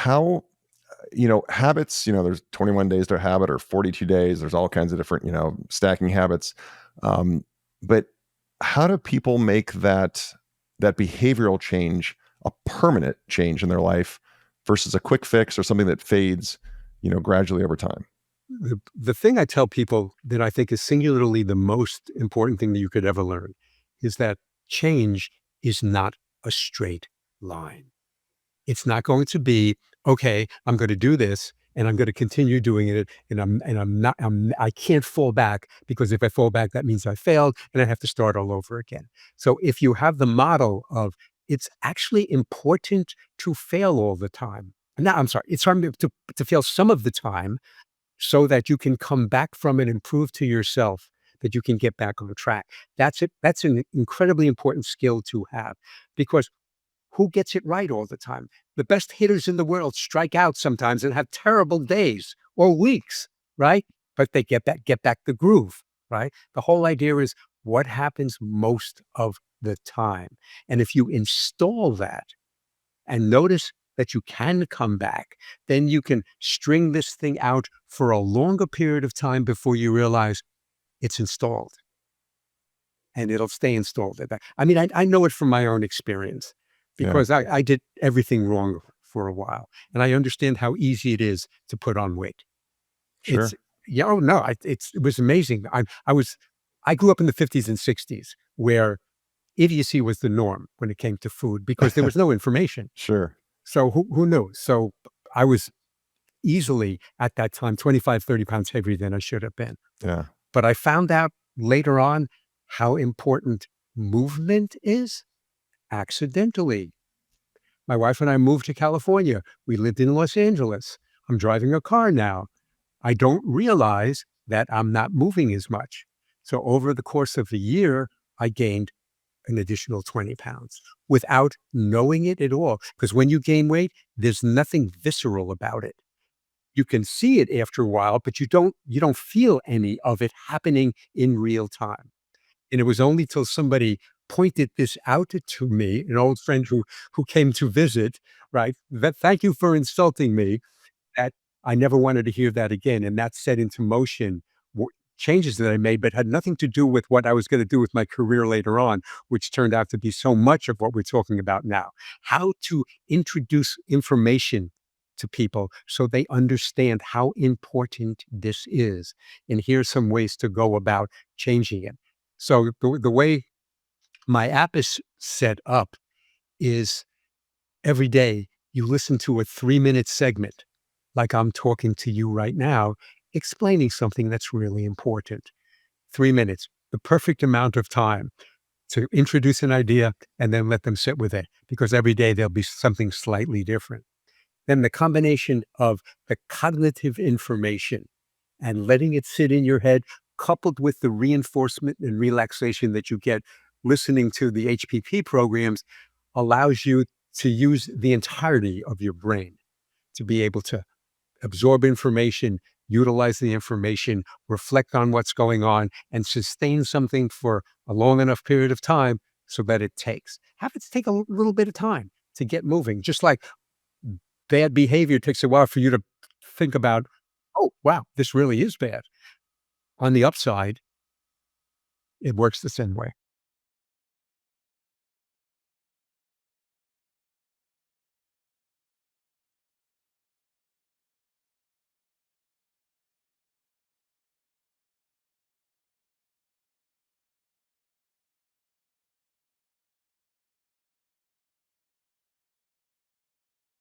how, habits, there's 21 days to a habit or 42 days. There's all kinds of different, stacking habits. Um, but how do people make that behavioral change a permanent change in their life versus a quick fix or something that fades, gradually over time? The thing I tell people that I think is singularly the most important thing that you could ever learn is that change is not a straight line. It's not going to be, okay, I'm going to do this and I'm going to continue doing it. I can't fall back, because if I fall back, that means I failed and I have to start all over again. So if you have the model of, it's actually important to fail all the time. No, I'm sorry. It's hard to fail some of the time so that you can come back from it and prove to yourself that you can get back on track. That's it. That's an incredibly important skill to have, because who gets it right all the time? The best hitters in the world strike out sometimes and have terrible days or weeks, right? But they get back the groove, right? The whole idea is what happens most of the time. And if you install that and notice that you can come back, then you can string this thing out for a longer period of time before you realize it's installed, and it'll stay installed at that. I mean, I know it from my own experience, Yeah, because I did everything wrong for a while, and I understand how easy it is to put on weight. It's sure. yeah, oh no, it was amazing. I grew up in the 50s and 60s where idiocy was the norm when it came to food, because there was no information. Sure. So who knew? So I was easily at that time 25, 30 pounds heavier than I should have been. Yeah. But I found out later on how important movement is accidentally. My wife and I moved to California. We lived in Los Angeles. I'm driving a car now. I don't realize that I'm not moving as much. So over the course of a year, I gained an additional 20 pounds without knowing it at all. Because when you gain weight, there's nothing visceral about it. You can see it after a while, but you don't feel any of it happening in real time. And it was only till somebody pointed this out to me, an old friend who came to visit, right? That thank you for insulting me, that I never wanted to hear that again. And that set into motion changes that I made, but had nothing to do with what I was going to do with my career later on, which turned out to be so much of what we're talking about now. How to introduce information to people so they understand how important this is. And here's some ways to go about changing it. So the way my app is set up is every day you listen to a 3-minute segment, like I'm talking to you right now, explaining something that's really important. 3 minutes, the perfect amount of time to introduce an idea and then let them sit with it, because every day there'll be something slightly different. Then the combination of the cognitive information and letting it sit in your head, coupled with the reinforcement and relaxation that you get listening to the HPP programs, allows you to use the entirety of your brain to be able to absorb information, utilize the information, reflect on what's going on, and sustain something for a long enough period of time so that it takes. Have it take a little bit of time to get moving, just like bad behavior takes a while for you to think about, oh, wow, this really is bad. On the upside, it works the same way.